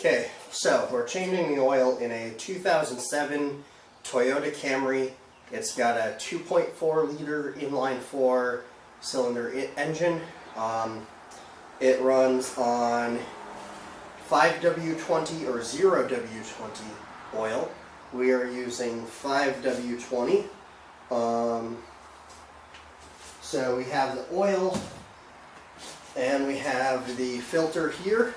Okay, so we're changing the oil in a 2007 Toyota Camry. It's got a 2.4 liter inline 4 cylinder engine. It runs on 5W20 or 0W20 oil. We are using 5W20. So we have the oil and we have the filter here.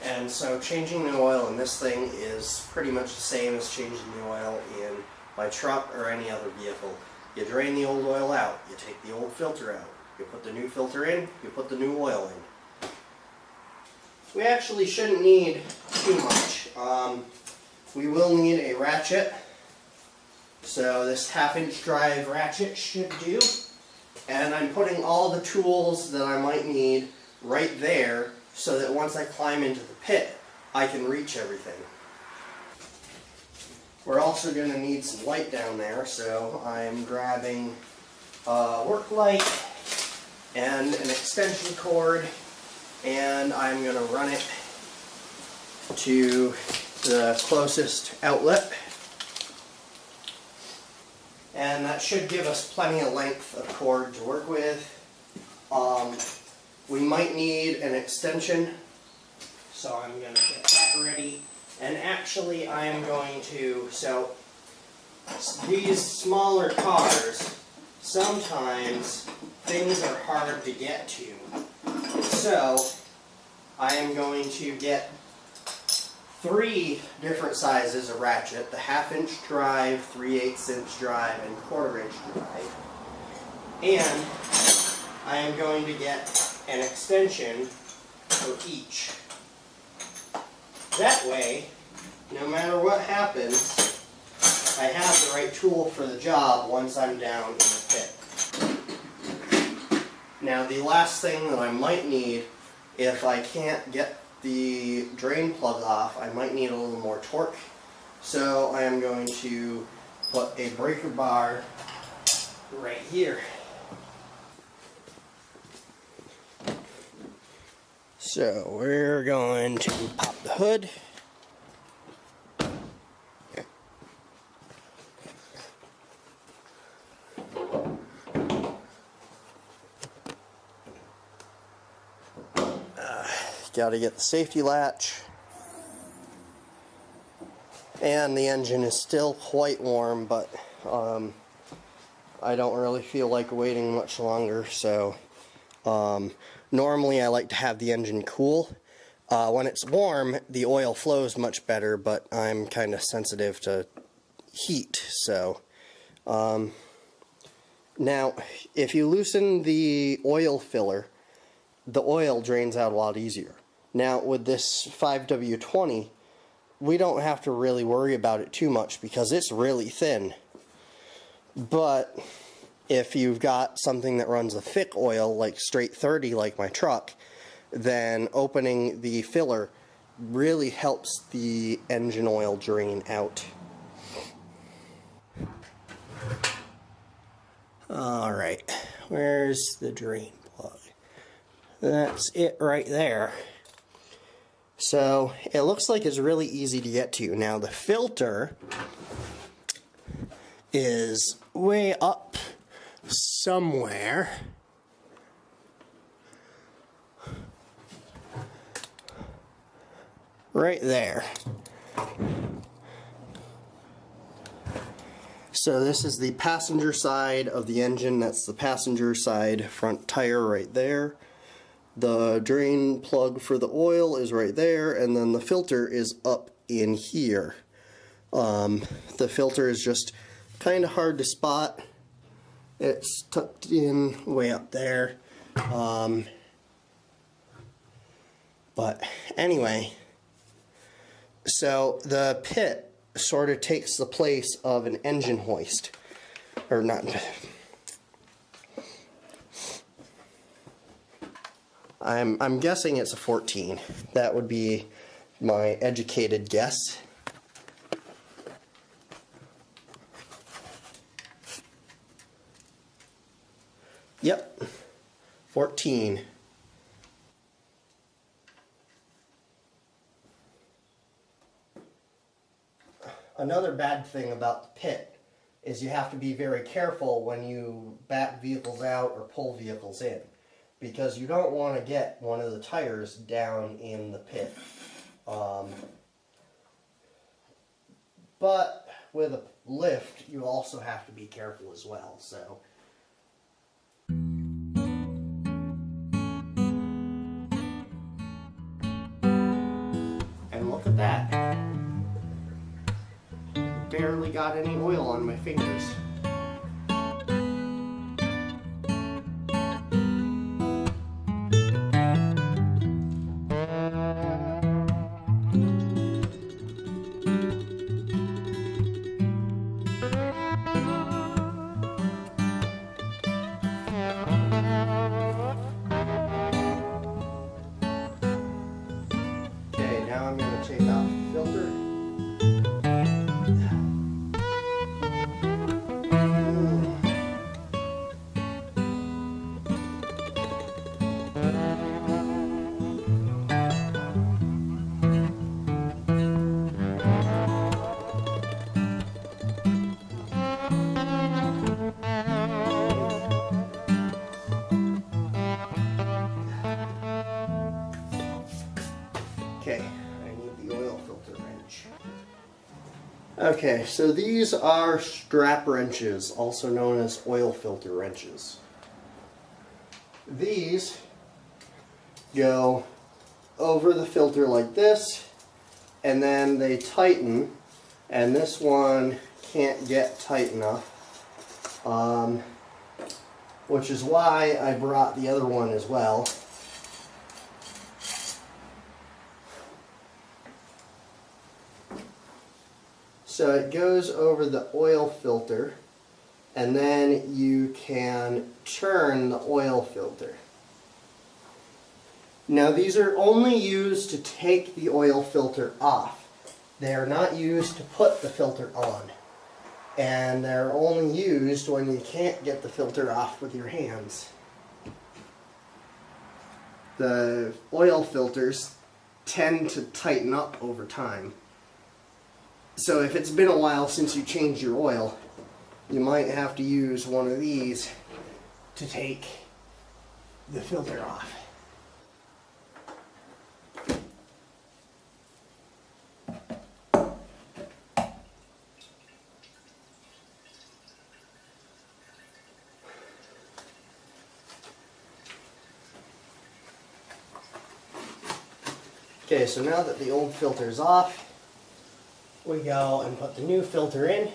And so changing the oil in this thing is pretty much the same as changing the oil in my truck or any other vehicle. You drain the old oil out, you take the old filter out, you put the new filter in, you put the new oil in. We actually shouldn't need too much. We will need a ratchet. So this 1/2-inch drive ratchet should do. And I'm putting all the tools that I might need right there so that once I climb into the pit, I can reach everything. We're also going to need some light down there, so I'm grabbing a work light and an extension cord, and I'm going to run it to the closest outlet. And that should give us plenty of length of cord to work with. We might need an extension, so I'm going to get that ready. And actually I am going to, so these smaller cars, sometimes things are hard to get to. So I am going to get 3 different sizes of ratchet, the 1/2-inch drive, 3/8 inch drive, and 1/4 inch drive. And I am going to get an extension for each. That way, no matter what happens, I have the right tool for the job once I'm down in the pit. Now the last thing that I might need, if I can't get the drain plug off, I might need a little more torque. So I am going to put a breaker bar right here. So we're going to pop the hood. Got to get the safety latch. And the engine is still quite warm, but I don't really feel like waiting much longer, so normally I like to have the engine cool. When it's warm, the oil flows much better, but I'm kind of sensitive to heat. So now, if you loosen the oil filler, the oil drains out a lot easier. Now, with this 5W20, we don't have to really worry about it too much because it's really thin. But if you've got something that runs a thick oil, like straight 30 like my truck, then opening the filler really helps the engine oil drain out. Alright, where's the drain plug? That's it right there. So it looks like it's really easy to get to. Now the filter is way up somewhere. Right there. So this is the passenger side of the engine. That's the passenger side front tire right there. The drain plug for the oil is right there, and then the filter is up in here. The filter is just kind of hard to spot. It's tucked in way up there. But anyway, so the pit sort of takes the place of an engine hoist. Or not. I'm guessing it's a 14. That would be my educated guess. Yep, 14. Another bad thing about the pit is you have to be very careful when you back vehicles out or pull vehicles in, because you don't want to get one of the tires down in the pit. But with a lift, you also have to be careful as well. So. And look at that. Barely got any oil on my fingers. Okay, now I'm going to take off the filter. Okay, I need the oil filter wrench. Okay, so these are strap wrenches, also known as oil filter wrenches. These go over the filter like this, and then they tighten, and this one can't get tight enough, which is why I brought the other one as well. So it goes over the oil filter, and then you can turn the oil filter. Now these are only used to take the oil filter off. They are not used to put the filter on. And they're only used when you can't get the filter off with your hands. The oil filters tend to tighten up over time. So if it's been a while since you changed your oil, you might have to use one of these to take the filter off. Okay, so now that the old filter is off, we go and put the new filter in,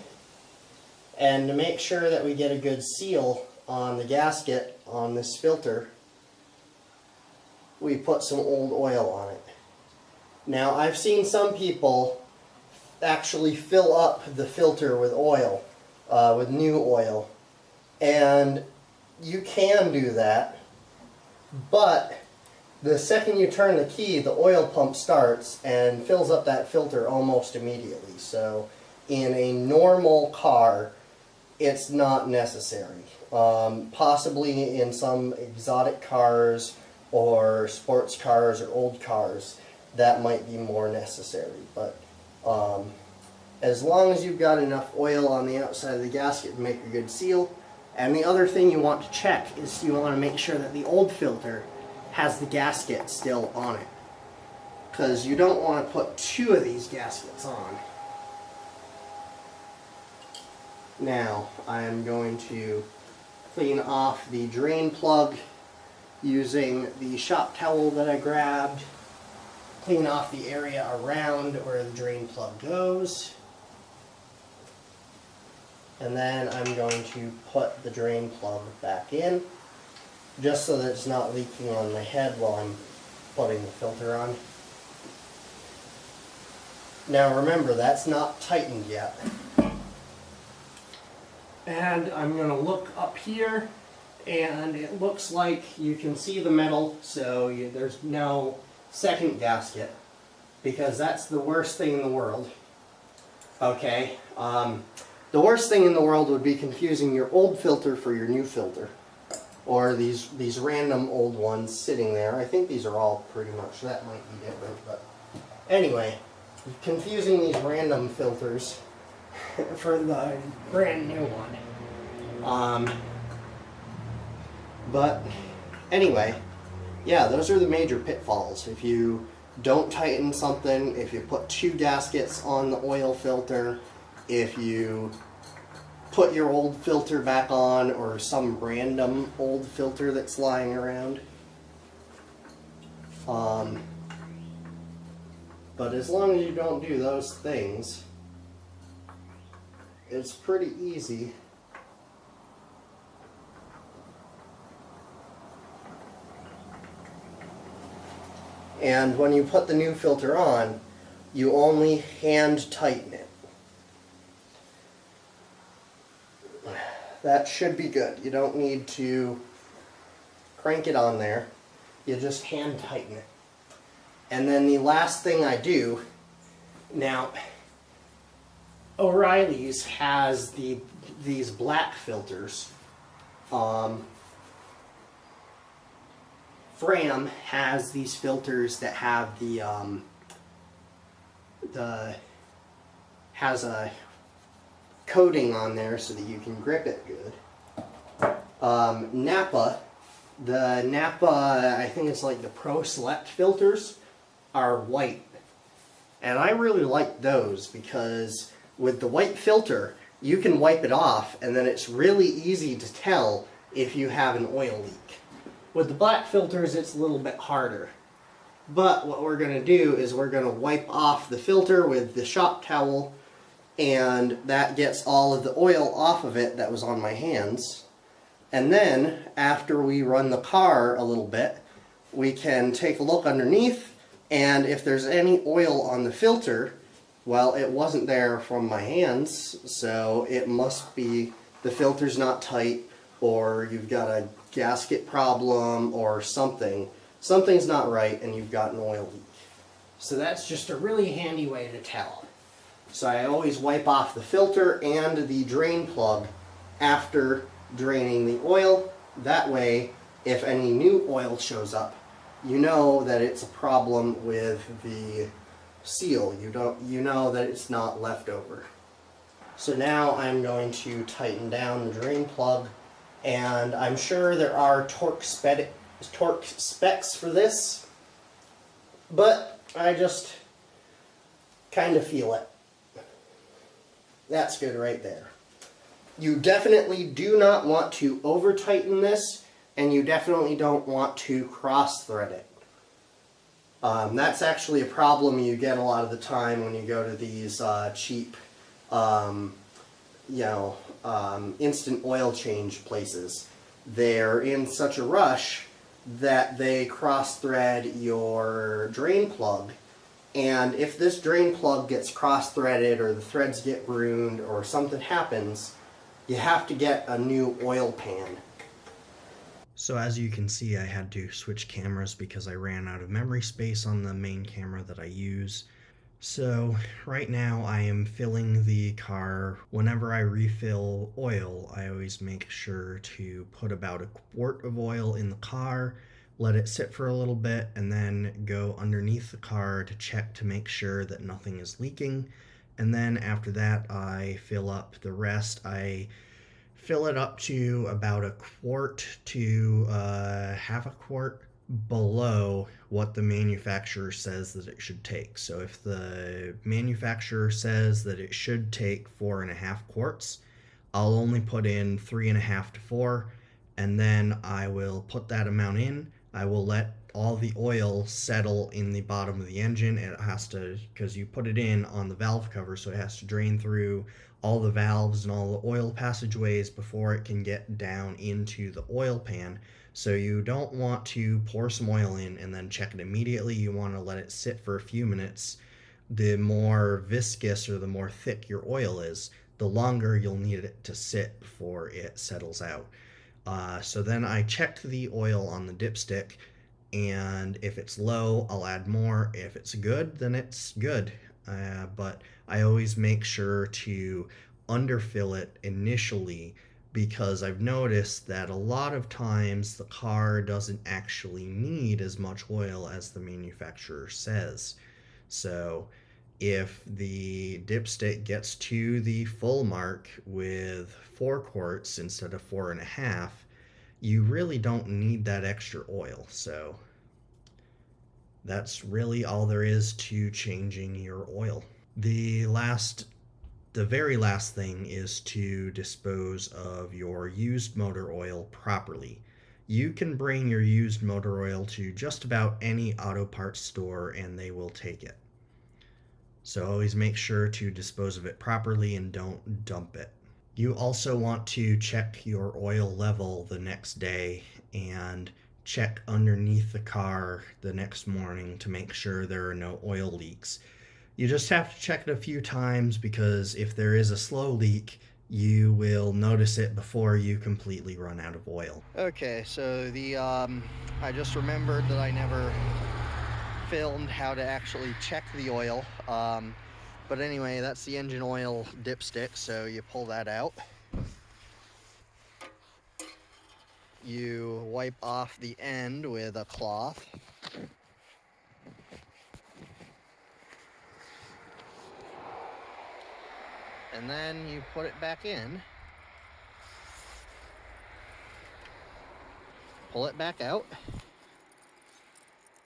and to make sure that we get a good seal on the gasket on this filter, we put some old oil on it. Now I've seen some people actually fill up the filter with oil, with new oil, and you can do that, but the second you turn the key, the oil pump starts and fills up that filter almost immediately. So in a normal car, it's not necessary. Possibly in some exotic cars or sports cars or old cars, that might be more necessary. But as long as you've got enough oil on the outside of the gasket to make a good seal. And the other thing you want to check is you want to make sure that the old filter has the gasket still on it, because you don't want to put two of these gaskets on. Now I'm going to clean off the drain plug using the shop towel that I grabbed, clean off the area around where the drain plug goes, and then I'm going to put the drain plug back in, just so that it's not leaking on my head while I'm putting the filter on. Now remember, that's not tightened yet. And I'm going to look up here, and it looks like you can see the metal, so there's no second gasket, because that's the worst thing in the world. Okay, the worst thing in the world would be confusing your old filter for your new filter. Or these random old ones sitting there. I think these are all pretty much, that might be different, but anyway, confusing these random filters for the brand new one. But anyway, yeah, those are the major pitfalls. If you don't tighten something, if you put 2 gaskets on the oil filter, if you put your old filter back on, or some random old filter that's lying around. But as long as you don't do those things, it's pretty easy. And when you put the new filter on, you only hand tighten it. That should be good. You don't need to crank it on there. You just hand tighten it. And then the last thing I do, now O'Reilly's has these black filters. Fram has these filters that have has a coating on there so that you can grip it good. Napa, the Napa, I think it's like the Pro Select filters, are white. And I really like those because with the white filter, you can wipe it off and then it's really easy to tell if you have an oil leak. With the black filters, it's a little bit harder. But what we're going to do is we're going to wipe off the filter with the shop towel, and that gets all of the oil off of it that was on my hands. And then, after we run the car a little bit, we can take a look underneath, and if there's any oil on the filter, well, it wasn't there from my hands, so it must be the filter's not tight, or you've got a gasket problem, or something. Something's not right, and you've got an oil leak. So that's just a really handy way to tell. So I always wipe off the filter and the drain plug after draining the oil. That way, if any new oil shows up, you know that it's a problem with the seal. You know that it's not leftover. So now I'm going to tighten down the drain plug, and I'm sure there are torque specs for this, but I just kind of feel it. That's good right there. You definitely do not want to over tighten this, and you definitely don't want to cross thread it. That's actually a problem you get a lot of the time when you go to these cheap instant oil change places. They're in such a rush that they cross thread your drain plug, and if this drain plug gets cross threaded or the threads get ruined or something happens, you have to get a new oil pan. So as you can see, I had to switch cameras because I ran out of memory space on the main camera that I use. So right now I am filling the car. Whenever I refill oil, I always make sure to put about a quart of oil in the car, let it sit for a little bit, and then go underneath the car to check to make sure that nothing is leaking. And then after that, I fill up the rest. I fill it up to about a quart to half a quart below what the manufacturer says that it should take. So if the manufacturer says that it should take 4.5 quarts, I'll only put in 3.5 to 4, and then I will put that amount in. I will let all the oil settle in the bottom of the engine. It has to, because you put it in on the valve cover, so it has to drain through all the valves and all the oil passageways before it can get down into the oil pan. So you don't want to pour some oil in and then check it immediately. You want to let it sit for a few minutes. The more viscous or the more thick your oil is, the longer you'll need it to sit before it settles out. So then I checked the oil on the dipstick, and if it's low, I'll add more. If it's good, then it's good. But I always make sure to underfill it initially, because I've noticed that a lot of times the car doesn't actually need as much oil as the manufacturer says. So If the dipstick gets to the full mark with 4 quarts instead of 4.5, you really don't need that extra oil. So that's really all there is to changing your oil. The very last thing is to dispose of your used motor oil properly. You can bring your used motor oil to just about any auto parts store and they will take it. So always make sure to dispose of it properly and don't dump it. You also want to check your oil level the next day and check underneath the car the next morning to make sure there are no oil leaks. You just have to check it a few times because if there is a slow leak, you will notice it before you completely run out of oil. Okay, so I just remembered that I never filmed how to actually check the oil. But anyway, that's the engine oil dipstick, so you pull that out. You wipe off the end with a cloth. And then you put it back in. Pull it back out.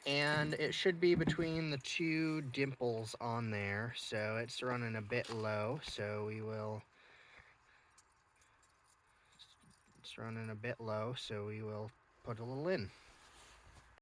And it should be between the two dimples on there, so it's running a bit low, so it's running a bit low, so we will put a little in.